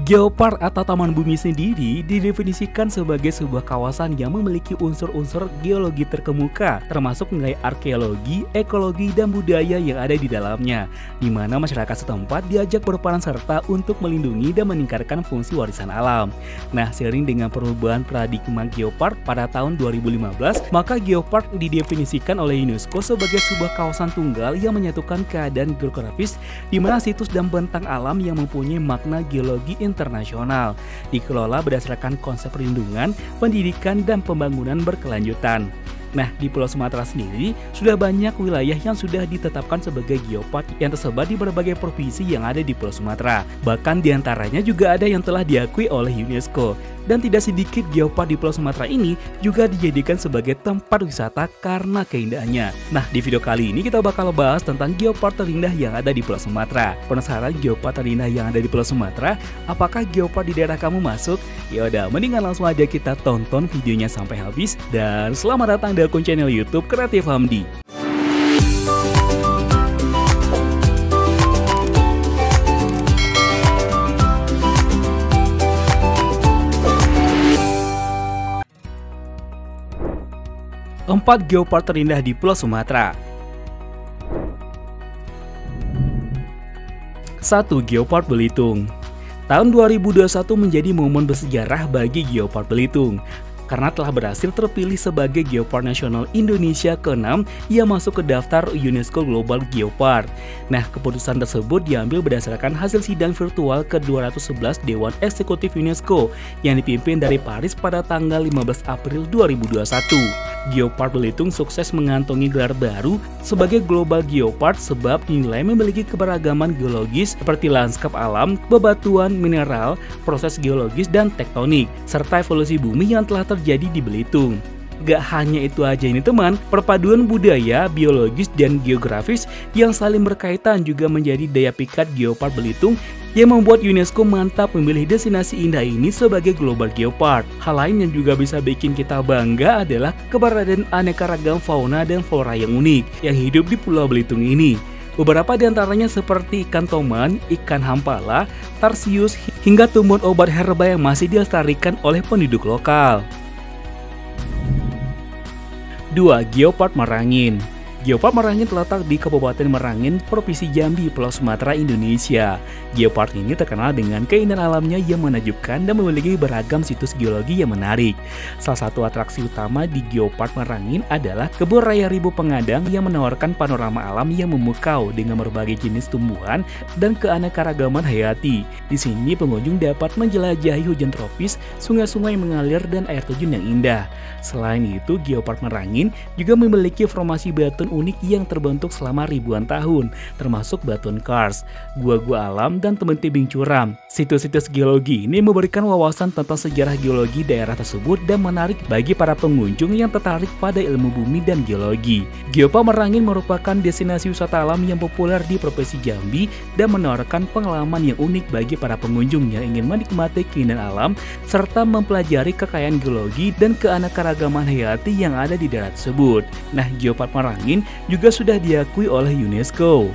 Geopark atau Taman Bumi sendiri didefinisikan sebagai sebuah kawasan yang memiliki unsur-unsur geologi terkemuka, termasuk nilai arkeologi, ekologi, dan budaya yang ada di dalamnya, di mana masyarakat setempat diajak berperan serta untuk melindungi dan meningkatkan fungsi warisan alam. Nah, seiring dengan perubahan paradigma geopark pada tahun 2015, maka geopark didefinisikan oleh UNESCO sebagai sebuah kawasan tunggal yang menyatukan keadaan geografis di mana situs dan bentang alam yang mempunyai makna geologi internasional, dikelola berdasarkan konsep perlindungan, pendidikan, dan pembangunan berkelanjutan. Nah, di Pulau Sumatera sendiri, sudah banyak wilayah yang sudah ditetapkan sebagai geopark yang tersebar di berbagai provinsi yang ada di Pulau Sumatera. Bahkan diantaranya juga ada yang telah diakui oleh UNESCO. Dan tidak sedikit geopark di Pulau Sumatera ini juga dijadikan sebagai tempat wisata karena keindahannya. Nah, di video kali ini kita bakal bahas tentang geopark terindah yang ada di Pulau Sumatera. Penasaran geopark terindah yang ada di Pulau Sumatera? Apakah geopark di daerah kamu masuk? Yaudah, mendingan langsung aja kita tonton videonya sampai habis. Dan selamat datang di akun channel YouTube Kreatif Hamdi. Empat geopark terindah di Pulau Sumatera. 1. Geopark Belitung. Tahun 2021 menjadi momen bersejarah bagi Geopark Belitung karena telah berhasil terpilih sebagai Geopark Nasional Indonesia ke-6 yang masuk ke daftar UNESCO Global Geopark. Nah, keputusan tersebut diambil berdasarkan hasil sidang virtual ke-211 Dewan Eksekutif UNESCO yang dipimpin dari Paris pada tanggal 15 April 2021. Geopark Belitung sukses mengantongi gelar baru sebagai Global Geopark sebab dinilai memiliki keberagaman geologis seperti lanskap alam, bebatuan, mineral, proses geologis, dan tektonik, serta evolusi bumi yang telah terjadi di Belitung. Gak hanya itu aja ini teman, perpaduan budaya, biologis, dan geografis yang saling berkaitan juga menjadi daya pikat Geopark Belitung yang membuat UNESCO mantap memilih destinasi indah ini sebagai Global Geopark. Hal lain yang juga bisa bikin kita bangga adalah keberadaan aneka ragam fauna dan flora yang unik yang hidup di Pulau Belitung ini. Beberapa di antaranya seperti ikan toman, ikan hampala, tarsius, hingga tumbuhan obat herba yang masih dilestarikan oleh penduduk lokal. 2. Geopark Merangin. Geopark Merangin terletak di Kabupaten Merangin, Provinsi Jambi, Pulau Sumatera, Indonesia. Geopark ini terkenal dengan keindahan alamnya yang menakjubkan dan memiliki beragam situs geologi yang menarik. Salah satu atraksi utama di Geopark Merangin adalah Kebun Raya Ribu Pengadang yang menawarkan panorama alam yang memukau dengan berbagai jenis tumbuhan dan keanekaragaman hayati. Di sini pengunjung dapat menjelajahi hujan tropis, sungai-sungai mengalir, dan air terjun yang indah. Selain itu, Geopark Merangin juga memiliki formasi batuan unik yang terbentuk selama ribuan tahun, termasuk batuan kars, gua-gua alam, dan tebing-tebing curam. Situs-situs geologi ini memberikan wawasan tentang sejarah geologi daerah tersebut dan menarik bagi para pengunjung yang tertarik pada ilmu bumi dan geologi. Geopark Merangin merupakan destinasi wisata alam yang populer di Provinsi Jambi dan menawarkan pengalaman yang unik bagi para pengunjung yang ingin menikmati keindahan alam serta mempelajari kekayaan geologi dan keanekaragaman hayati yang ada di daerah tersebut. Nah, Geopark Merangin juga sudah diakui oleh UNESCO.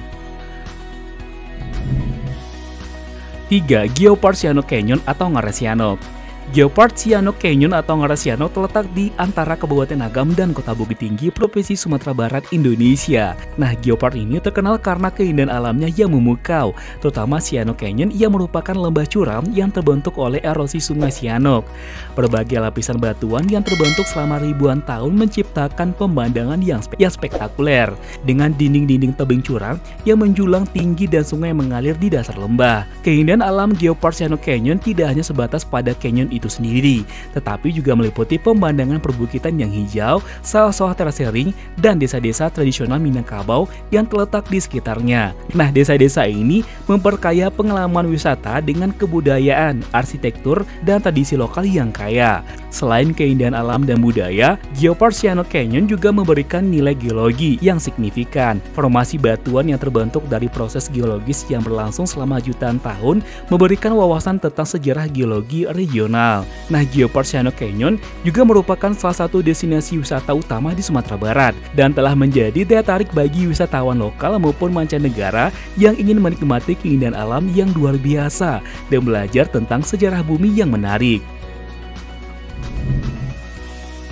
3. Geopark Sianok Canyon atau Ngarai Sianok. Geopark Sianok Canyon atau Ngarai Sianok terletak di antara Kabupaten Agam dan Kota Bukit Tinggi, Provinsi Sumatera Barat, Indonesia. Nah, geopark ini terkenal karena keindahan alamnya yang memukau, terutama Sianok Canyon yang merupakan lembah curam yang terbentuk oleh erosi Sungai Sianok. Berbagai lapisan batuan yang terbentuk selama ribuan tahun menciptakan pemandangan yang spektakuler, dengan dinding-dinding tebing curam yang menjulang tinggi dan sungai mengalir di dasar lembah. Keindahan alam Geopark Sianok Canyon tidak hanya sebatas pada canyon itu sendiri, tetapi juga meliputi pemandangan perbukitan yang hijau, sawah-sawah terasering, dan desa-desa tradisional Minangkabau yang terletak di sekitarnya. Nah, desa-desa ini memperkaya pengalaman wisata dengan kebudayaan, arsitektur, dan tradisi lokal yang kaya. Selain keindahan alam dan budaya, Geopark Siano Canyon juga memberikan nilai geologi yang signifikan. Formasi batuan yang terbentuk dari proses geologis yang berlangsung selama jutaan tahun memberikan wawasan tentang sejarah geologi regional. Nah, Geopark Siano Canyon juga merupakan salah satu destinasi wisata utama di Sumatera Barat dan telah menjadi daya tarik bagi wisatawan lokal maupun mancanegara yang ingin menikmati keindahan alam yang luar biasa dan belajar tentang sejarah bumi yang menarik.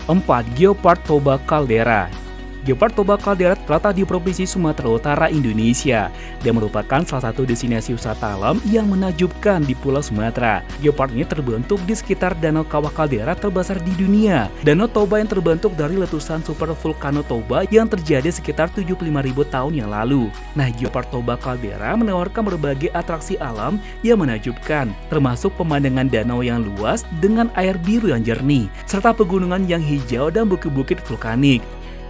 4. Geopark Toba Caldera. Geopark Toba Caldera terletak di Provinsi Sumatera Utara, Indonesia, dan merupakan salah satu destinasi wisata alam yang menakjubkan di Pulau Sumatera. Geopark ini terbentuk di sekitar Danau Kawah Caldera terbesar di dunia. Danau Toba yang terbentuk dari letusan super vulkano Toba yang terjadi sekitar 75.000 tahun yang lalu. Nah, Geopark Toba Caldera menawarkan berbagai atraksi alam yang menakjubkan, termasuk pemandangan danau yang luas dengan air biru yang jernih, serta pegunungan yang hijau dan bukit-bukit vulkanik.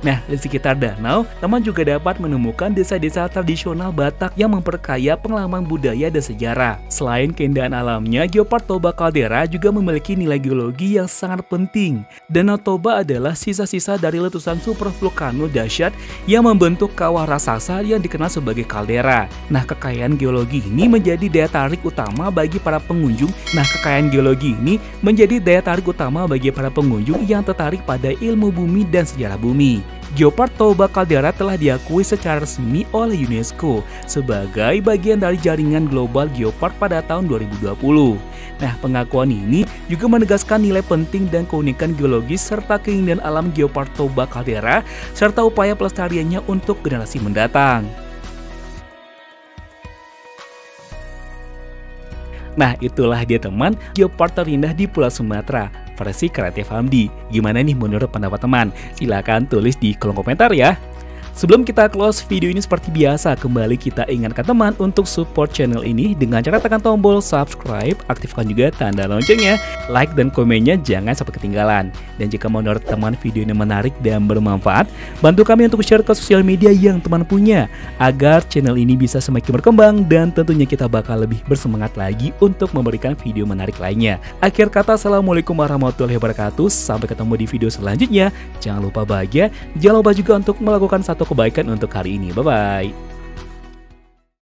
Nah, di sekitar danau, teman juga dapat menemukan desa-desa tradisional Batak yang memperkaya pengalaman budaya dan sejarah. Selain keindahan alamnya, Geopark Toba Caldera juga memiliki nilai geologi yang sangat penting. Danau Toba adalah sisa-sisa dari letusan super vulkano dahsyat yang membentuk kawah raksasa yang dikenal sebagai kaldera. Nah, kekayaan geologi ini menjadi daya tarik utama bagi para pengunjung. para pengunjung yang tertarik pada ilmu bumi dan sejarah bumi. Geopark Toba Caldera telah diakui secara resmi oleh UNESCO sebagai bagian dari jaringan global geopark pada tahun 2020. Nah, pengakuan ini juga menegaskan nilai penting dan keunikan geologis serta keindahan alam Geopark Toba Caldera serta upaya pelestariannya untuk generasi mendatang. Nah, itulah dia teman, geopark terindah di Pulau Sumatera, versi Kreatif Hamdi. Gimana nih menurut pendapat teman? Silahkan tulis di kolom komentar ya. Sebelum kita close video ini seperti biasa, kembali kita ingatkan teman untuk support channel ini dengan cara tekan tombol subscribe, aktifkan juga tanda loncengnya, like dan komennya jangan sampai ketinggalan. Dan jika menurut teman video ini menarik dan bermanfaat, bantu kami untuk share ke sosial media yang teman punya, agar channel ini bisa semakin berkembang dan tentunya kita bakal lebih bersemangat lagi untuk memberikan video menarik lainnya. Akhir kata, assalamualaikum warahmatullahi wabarakatuh, sampai ketemu di video selanjutnya. Jangan lupa bahagia, jangan lupa juga untuk melakukan satu kebaikan untuk hari ini. Bye-bye.